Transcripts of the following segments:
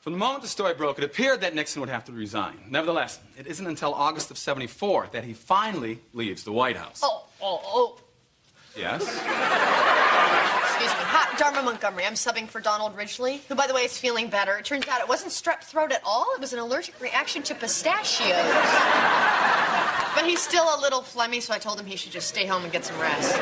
From the moment the story broke, it appeared that Nixon would have to resign. Nevertheless, it isn't until August of '74 that he finally leaves the White House. Oh. Yes? Excuse me. Hi, Dharma Montgomery. I'm subbing for Donald Ridgely, who, by the way, is feeling better. It turns out it wasn't strep throat at all. It was an allergic reaction to pistachios. But he's still a little phlegmy, so I told him he should just stay home and get some rest.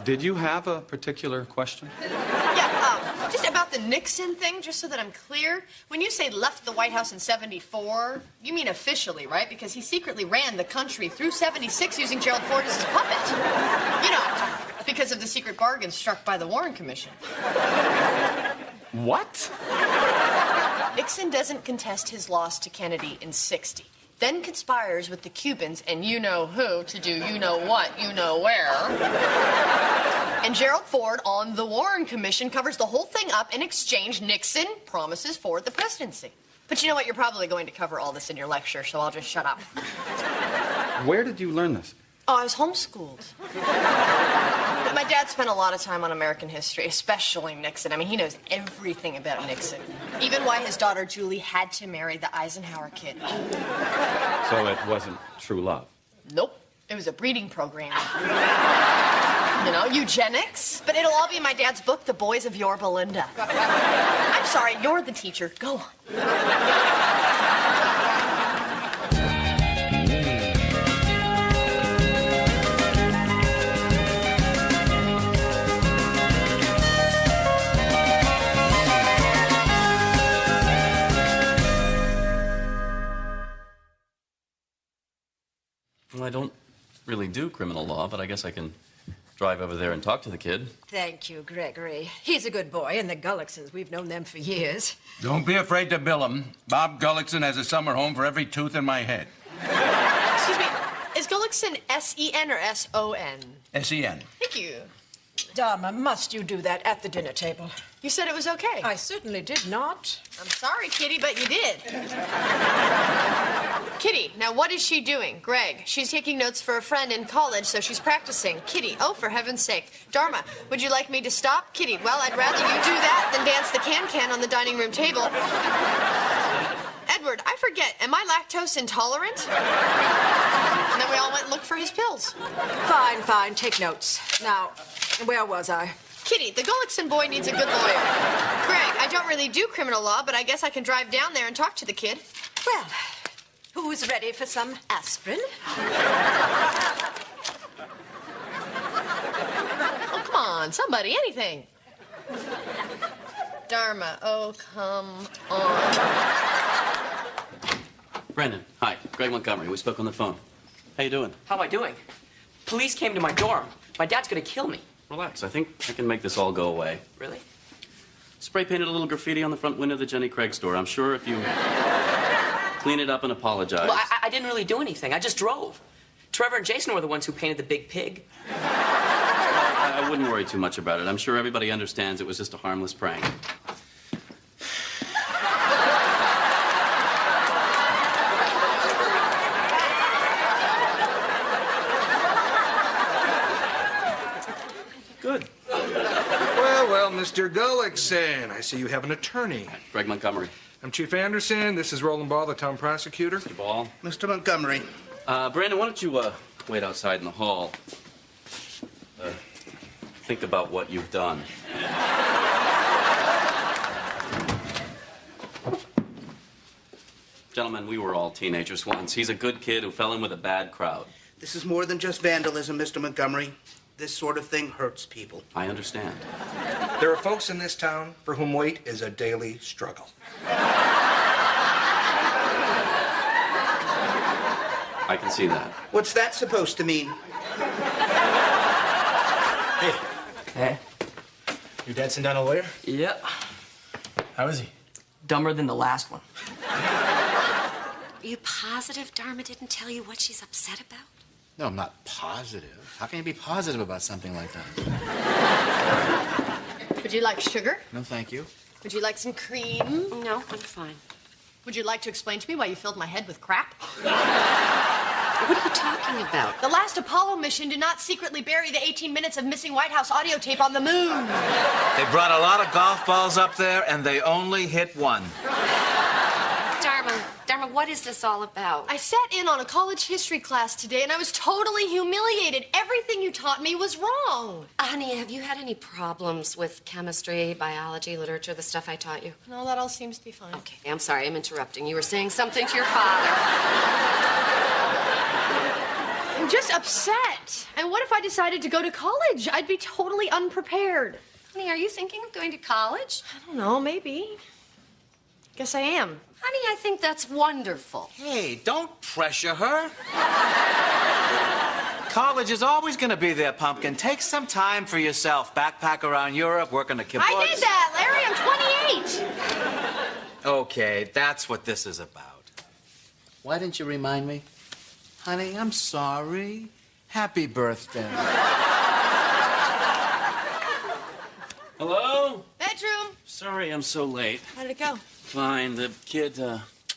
Did you have a particular question? Yeah, just about the Nixon thing, just so that I'm clear. When you say left the White House in '74, you mean officially, right? Because he secretly ran the country through '76 using Gerald Ford as his puppet. You know, because of the secret bargain struck by the Warren Commission. What? Nixon doesn't contest his loss to Kennedy in '60. Then conspires with the Cubans and you-know-who to do you-know-what, you-know-where. And Gerald Ford on the Warren Commission covers the whole thing up. In exchange, Nixon promises Ford the presidency. But you know what? You're probably going to cover all this in your lecture, so I'll just shut up. Where did you learn this? Oh, I was homeschooled. But my dad spent a lot of time on American history, especially Nixon. I mean, he knows everything about Nixon. Even why his daughter, Julie, had to marry the Eisenhower kid. So it wasn't true love? Nope. It was a breeding program. You know, eugenics. But it'll all be in my dad's book, The Boys of Your Belinda. I'm sorry, you're the teacher. Go on. Well, I don't really do criminal law, but I guess I can drive over there and talk to the kid. Thank you, Gregory. He's a good boy, and the Gullicksons, we've known them for years. Don't be afraid to bill him. Bob Gullickson has a summer home for every tooth in my head. Excuse me, is Gullickson S-E-N or S-O-N? S-E-N. Thank you. Dharma, must you do that at the dinner table? You said it was okay. I certainly did not. I'm sorry, Kitty, but you did. Kitty, now what is she doing? Greg, she's taking notes for a friend in college, so she's practicing. Kitty, oh, for heaven's sake. Dharma, would you like me to stop? Kitty, well, I'd rather you do that than dance the can-can on the dining room table. Edward, I forget, am I lactose intolerant? And then we all went and looked for his pills. Fine, take notes. Now, where was I? Kitty, the Gullickson boy needs a good lawyer. Greg, I don't really do criminal law, but I guess I can drive down there and talk to the kid. Well, who's ready for some aspirin? Oh, come on, somebody, anything. Dharma, oh, come on. Brendan, hi. Greg Montgomery. We spoke on the phone. How you doing? How am I doing? Police came to my dorm. My dad's gonna kill me. Relax. I think I can make this all go away. Really? Spray painted a little graffiti on the front window of the Jenny Craig store. I'm sure if you clean it up and apologize. Well, I didn't really do anything. I just drove. Trevor and Jason were the ones who painted the big pig. I wouldn't worry too much about it. I'm sure everybody understands it was just a harmless prank. Good. Well, Mr. Gullickson, I see you have an attorney. Greg Montgomery. I'm Chief Anderson. This is Roland Ball, the town prosecutor. Mr. Ball. Mr. Montgomery. Brandon, why don't you wait outside in the hall? Think about what you've done. Gentlemen, we were all teenagers once. He's a good kid who fell in with a bad crowd. This is more than just vandalism, Mr. Montgomery. This sort of thing hurts people. I understand. There are folks in this town for whom weight is a daily struggle. I can see that. What's that supposed to mean? Hey. Your dad sent down a lawyer? Yep. How is he? Dumber than the last one. Are you positive Dharma didn't tell you what she's upset about? No, I'm not positive. How can you be positive about something like that? Would you like sugar? No, thank you. Would you like some cream? No, I'm fine. Would you like to explain to me why you filled my head with crap? What are you talking about? The last Apollo mission did not secretly bury the 18 minutes of missing White House audio tape on the moon. They brought a lot of golf balls up there, and they only hit one. Dharma, what is this all about? I sat in on a college history class today, and I was totally humiliated. Everything you taught me was wrong. Honey, have you had any problems with chemistry, biology, literature, the stuff I taught you? No, that all seems to be fine. Okay, I'm sorry, I'm interrupting. You were saying something to your father. I'm just upset. And what if I decided to go to college? I'd be totally unprepared. Honey, are you thinking of going to college? I don't know, maybe. Guess I am. Honey, I think that's wonderful. Hey, don't pressure her. College is always going to be there, Pumpkin. Take some time for yourself. Backpack around Europe, work on a kibbutz. I did that, Larry. I'm 28. Okay, that's what this is about. Why didn't you remind me? Honey, I'm sorry. Happy birthday. Hello? Bedroom. Sorry I'm so late. How did it go? Fine. The kid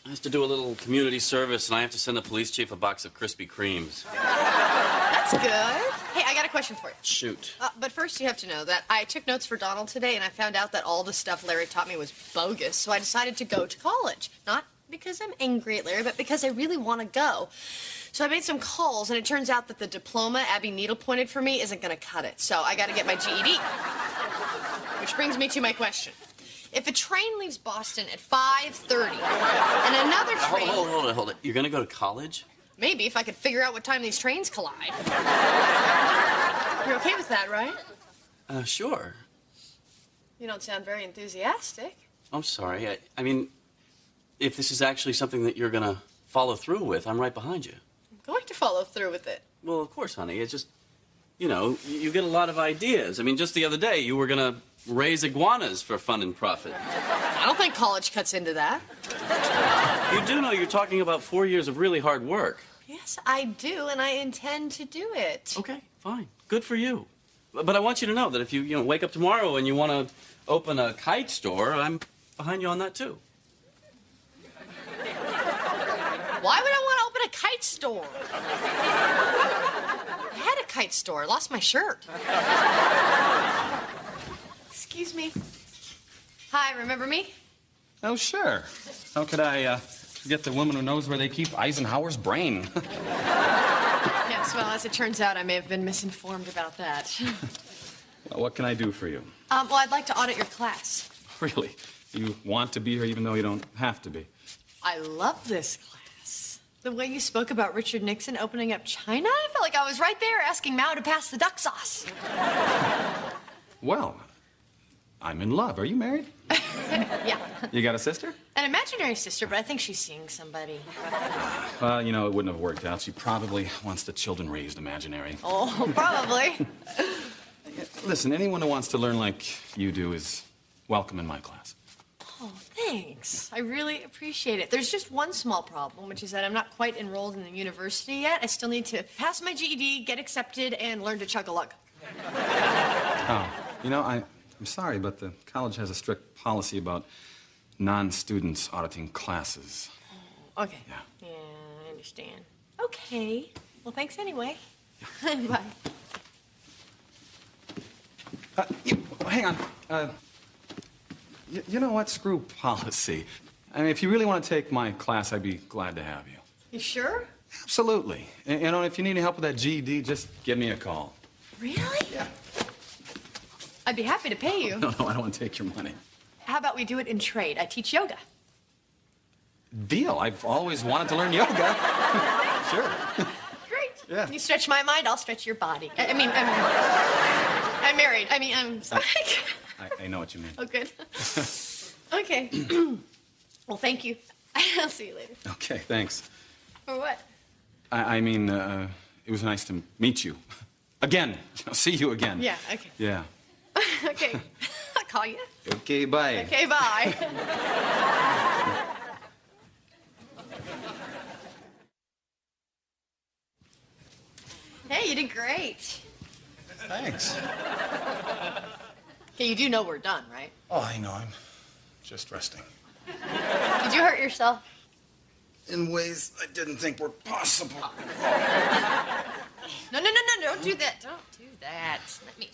has to do a little community service, and I have to send the police chief a box of Krispy Kremes. That's good. Hey, I got a question for you. Shoot. But first, you have to know that I took notes for Donald today, and I found out that all the stuff Larry taught me was bogus, so I decided to go to college. Not because I'm angry at Larry, but because I really want to go. So I made some calls, and it turns out that the diploma Abby needle-pointed for me isn't going to cut it, so I got to get my GED. Which brings me to my question. If a train leaves Boston at 5:30 and another train... Hold it. You're going to go to college? Maybe, if I could figure out what time these trains collide. You're okay with that, right? Sure. You don't sound very enthusiastic. I'm sorry. I mean, if this is actually something that you're going to follow through with, I'm right behind you. I'm going to follow through with it. Well, of course, honey. It's just, you know, you get a lot of ideas. I mean, just the other day, you were going to raise iguanas for fun and profit. I don't think college cuts into that. You do know you're talking about 4 years of really hard work. Yes, I do, and I intend to do it. Okay, fine. Good for you. But I want you to know that if you wake up tomorrow and you want to open a kite store, I'm behind you on that, too. Why would I want to open a kite store? I had a kite store. I lost my shirt. Excuse me. Hi, remember me? Oh, sure. How could I forget the woman who knows where they keep Eisenhower's brain? Yes, well, as it turns out, I may have been misinformed about that. Well, what can I do for you? Well, I'd like to audit your class. Really? You want to be here even though you don't have to be? I love this class. The way you spoke about Richard Nixon opening up China, I felt like I was right there asking Mao to pass the duck sauce. Well, I'm in love. Are you married? Yeah. You got a sister? An imaginary sister, but I think she's seeing somebody. Well, you know, it wouldn't have worked out. She probably wants the children raised imaginary. Oh, probably. Listen, anyone who wants to learn like you do is welcome in my class. Oh, thanks. I really appreciate it. There's just one small problem, which is that I'm not quite enrolled in the university yet. I still need to pass my GED, get accepted, and learn to chug-a-lug. Oh, you know, I'm sorry, but the college has a strict policy about non-students auditing classes. Oh, okay. Yeah. Yeah, I understand. Okay. Well, thanks anyway. Bye. Hang on. You know what? Screw policy. I mean, if you really want to take my class, I'd be glad to have you. You sure? Absolutely. And, you know, if you need any help with that GED, just give me a call. Really? Yeah. I'd be happy to pay you. No, I don't want to take your money. How about we do it in trade? I teach yoga. Deal. I've always wanted to learn yoga. Sure. Great. Yeah. You stretch my mind, I'll stretch your body. I'm married. I'm sorry. I know what you mean. Oh, good. Okay. Well, thank you. I'll see you later. Okay, thanks. For what? I mean, it was nice to meet you. Again. See you again. Yeah, okay. Yeah. Okay. I'll call you. Okay, bye. Okay, bye. Hey, you did great. Thanks. Okay, you do know we're done, right? Oh, I know. I'm just resting. Did you hurt yourself? in ways I didn't think were possible. No, don't do that. Don't do that. Let me...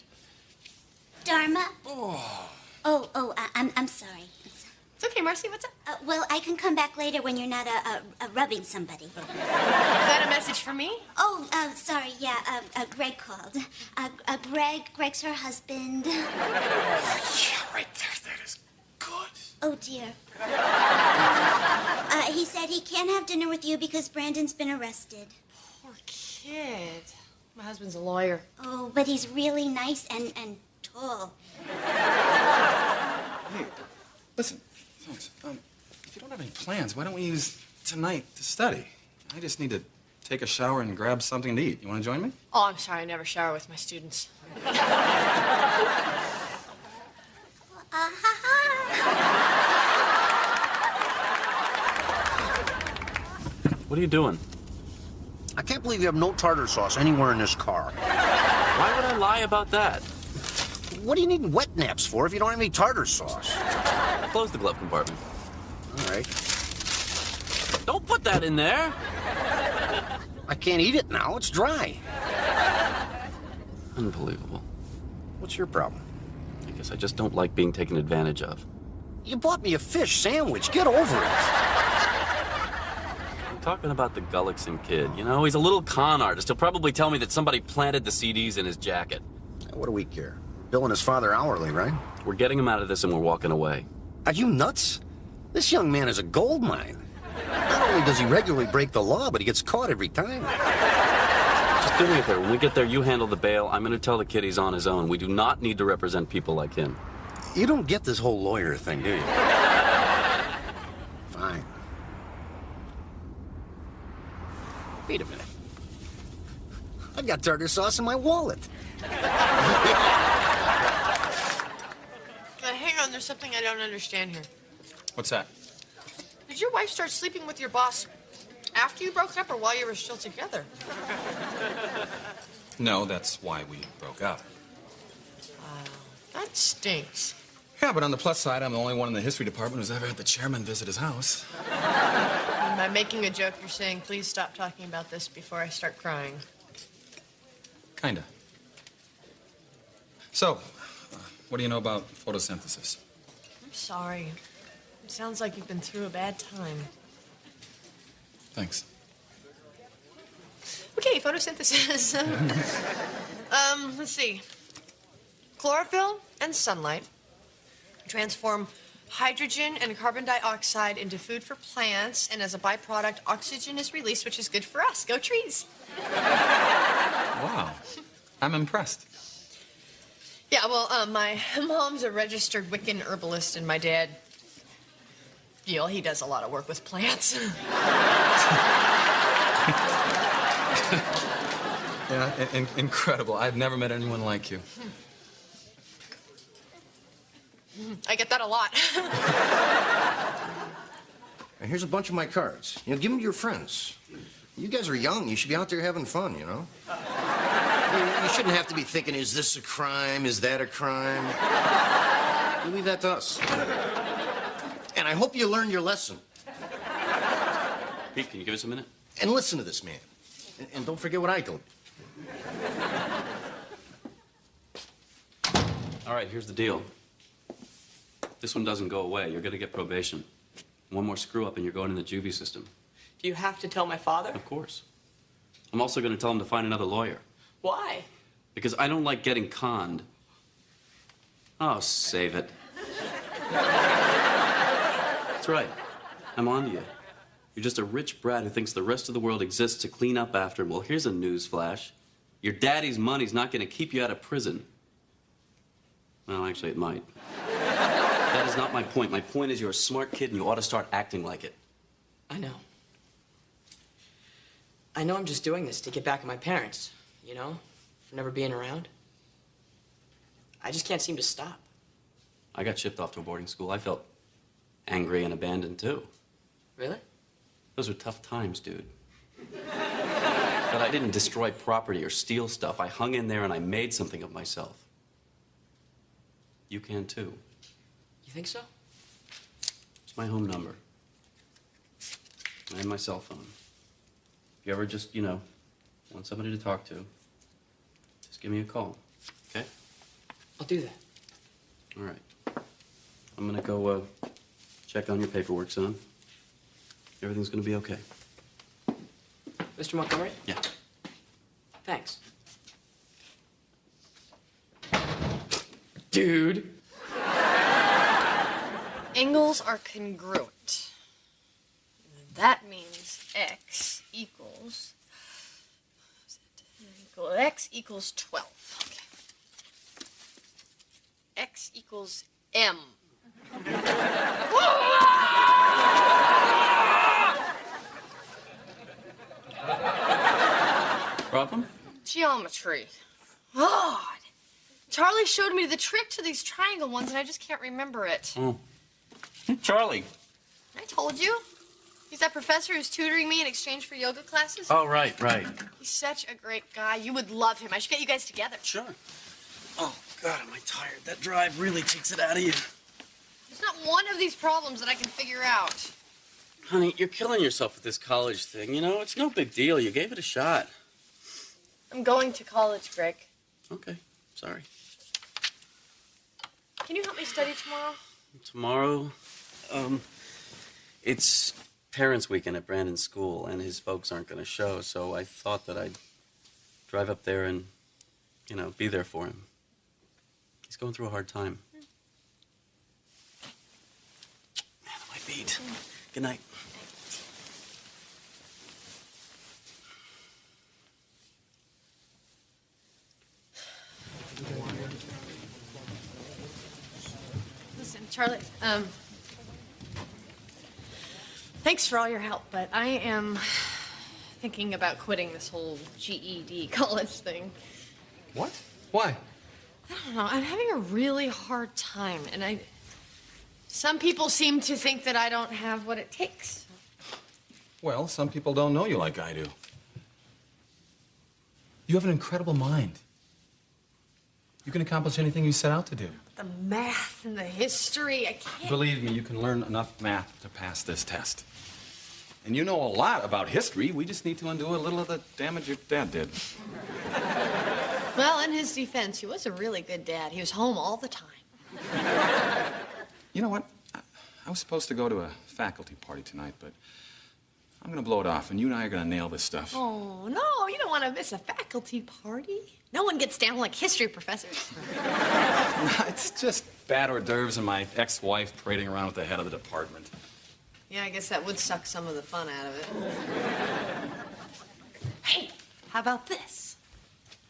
Dharma? Oh. I'm sorry. It's okay, Marcy, what's up? Well, I can come back later when you're not rubbing somebody. Is that a message for me? Oh, sorry, yeah, Greg called. Greg's her husband. Yeah, right there. That is good. Oh, dear. He said he can't have dinner with you because Brandon's been arrested. Poor kid. My husband's a lawyer. Oh, but he's really nice and tall. Hey, listen, folks, if you don't have any plans, why don't we use tonight to study? I just need to take a shower and grab something to eat. You want to join me? Oh, I'm sorry, I never shower with my students. What are you doing? I can't believe you have no tartar sauce anywhere in this car. Why would I lie about that? What are you needing wet naps for if you don't have any tartar sauce? Close the glove compartment. All right. Don't put that in there. I can't eat it now. It's dry. Unbelievable. What's your problem? I guess I just don't like being taken advantage of. You bought me a fish sandwich. Get over it. I'm talking about the Gullickson kid. You know, he's a little con artist. He'll probably tell me that somebody planted the CDs in his jacket. What do we care? Billing his father hourly, right? We're getting him out of this and we're walking away. Are you nuts? This young man is a gold mine. Not only does he regularly break the law, but he gets caught every time. Just do me a favor. When we get there, you handle the bail. I'm going to tell the kid he's on his own. We do not need to represent people like him. You don't get this whole lawyer thing, do you? Fine. Wait a minute. I've got tartar sauce in my wallet. Hang on, there's something I don't understand here. What's that? Did your wife start sleeping with your boss after you broke up or while you were still together? No, that's why we broke up. That stinks. Yeah, but on the plus side, I'm the only one in the history department who's ever had the chairman visit his house. By making a joke, you're saying, please stop talking about this before I start crying. Kinda. So, what do you know about photosynthesis? I'm sorry. It sounds like you've been through a bad time. Thanks. Okay, photosynthesis. Let's see. Chlorophyll and sunlight transform hydrogen and carbon dioxide into food for plants, and as a byproduct, oxygen is released, which is good for us. Go trees. Wow. I'm impressed. Yeah, well, my mom's a registered Wiccan herbalist, and my dad, you know, he does a lot of work with plants. Yeah, incredible. I've never met anyone like you. I get that a lot. And here's a bunch of my cards. You know, give them to your friends. You guys are young. You should be out there having fun, you know? You shouldn't have to be thinking, is this a crime? Is that a crime? You leave that to us. And I hope you learned your lesson. Pete, can you give us a minute? And listen to this man. And don't forget what I told you. All right, here's the deal. This one doesn't go away. You're going to get probation. One more screw-up and you're going in the juvie system. Do you have to tell my father? Of course. I'm also going to tell him to find another lawyer. Why? Because I don't like getting conned. Oh, save it. That's right. I'm on to you. You're just a rich brat who thinks the rest of the world exists to clean up after him. Well, here's a news flash. Your daddy's money's not going to keep you out of prison. Well, actually, it might. That is not my point. My point is you're a smart kid and you ought to start acting like it. I know. I know I'm just doing this to get back at my parents, you know, for never being around. I just can't seem to stop. I got shipped off to a boarding school. I felt angry and abandoned, too. Really? Those were tough times, dude. But I didn't destroy property or steal stuff. I hung in there and I made something of myself. You can, too. You think so? It's my home number. and my cell phone. If you ever just, want somebody to talk to, just give me a call, okay? I'll do that. All right. I'm gonna go check on your paperwork, son. Everything's gonna be okay. Mr. Montgomery? Yeah. Thanks. Dude. Angles are congruent. That means x equals 12. Okay. X equals m. Problem? Geometry. God. Charlie showed me the trick to these triangle ones, and I just can't remember it. Oh. Charlie. I told you. He's that professor who's tutoring me in exchange for yoga classes. Oh, right. He's such a great guy. You would love him. I should get you guys together. Sure. Oh, God, am I tired. That drive really takes it out of you. There's not one of these problems that I can figure out. Honey, you're killing yourself with this college thing. It's no big deal. You gave it a shot. I'm going to college, Greg. Okay, sorry. Can you help me study tomorrow? Tomorrow, it's parents' weekend at Brandon's school, and his folks aren't going to show, so I thought that I'd drive up there and, be there for him. He's going through a hard time. Man, am I beat. Good night. Listen, Charlie, thanks for all your help, but I am thinking about quitting this whole GED college thing. What? Why? I don't know. I'm having a really hard time, and some people seem to think that I don't have what it takes. Well, some people don't know you like I do. You have an incredible mind. You can accomplish anything you set out to do. The math and the history, I can't. Believe me, you can learn enough math to pass this test. And you know a lot about history. We just need to undo a little of the damage your dad did. Well, in his defense, he was a really good dad. He was home all the time. You know what? I was supposed to go to a faculty party tonight, but I'm gonna blow it off, and you and I are gonna nail this stuff. Oh, no, you don't want to miss a faculty party. No one gets down like history professors. It's just bad hors d'oeuvres and my ex-wife parading around with the head of the department. Yeah, I guess that would suck some of the fun out of it. Hey, how about this?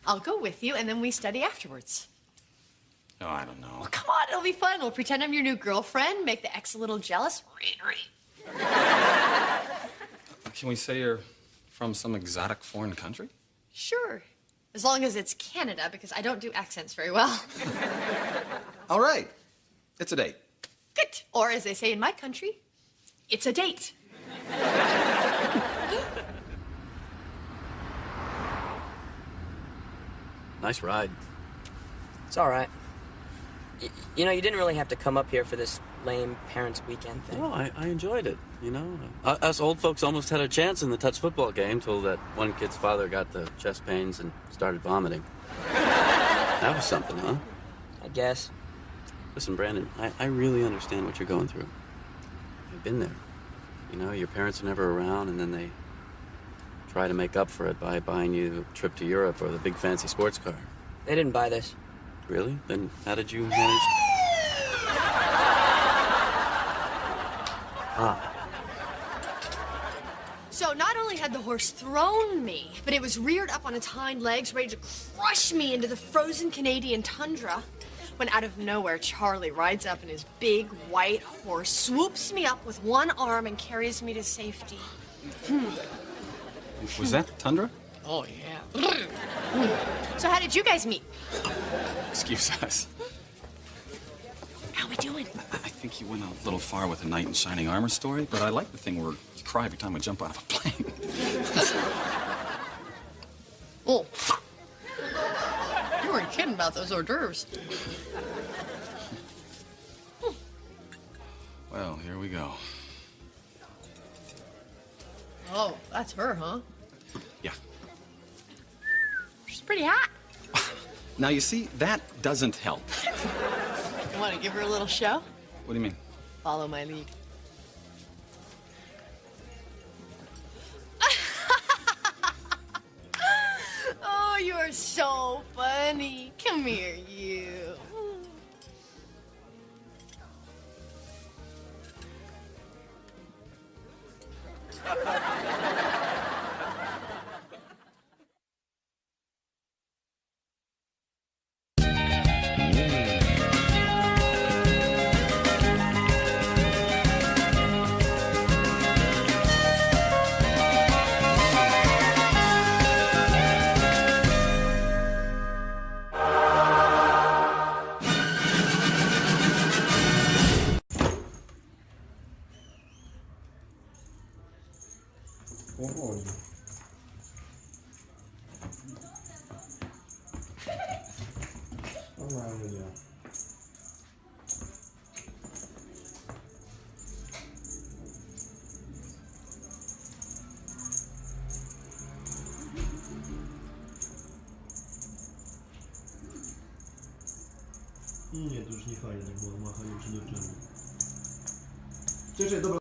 I'll go with you, and then we study afterwards. Oh, I don't know. Well, come on, it'll be fun. We'll pretend I'm your new girlfriend, make the ex a little jealous. Can we say you're from some exotic foreign country? Sure. As long as it's Canada, because I don't do accents very well. All right. It's a date. Good. Or as they say in my country, it's a date. Nice ride. It's all right. You didn't really have to come up here for this lame parents' weekend thing. No, I enjoyed it, Us old folks almost had a chance in the touch football game till that one kid's father got the chest pains and started vomiting. That was something, huh? I guess. Listen, Brandon, I really understand what you're going through. I've been there. Your parents are never around, and then they try to make up for it by buying you a trip to Europe or the big fancy sports car. They didn't buy this. Really? Then how did you manage? So not only had the horse thrown me, but it was reared up on its hind legs, ready to crush me into the frozen Canadian tundra, when out of nowhere, Charlie rides up in his big white horse, swoops me up with one arm, and carries me to safety. Was that Tundra? Oh, yeah. So how did you guys meet? Excuse us. How we doing? I think you went a little far with the knight in shining armor story, but I like the thing where you cry every time I jump out of a plane. Oh. You weren't kidding about those hors d'oeuvres. Well, here we go. Oh, that's her, huh? Yeah. She's pretty hot. Now, you see, that doesn't help. You want to give her a little show? What do you mean? Follow my lead. Oh, you are so funny. Come here, you. Powoli. Normalnie działa. Nie, to już nie fajnie, tak było machanie przed oczami. Cześć, dobra.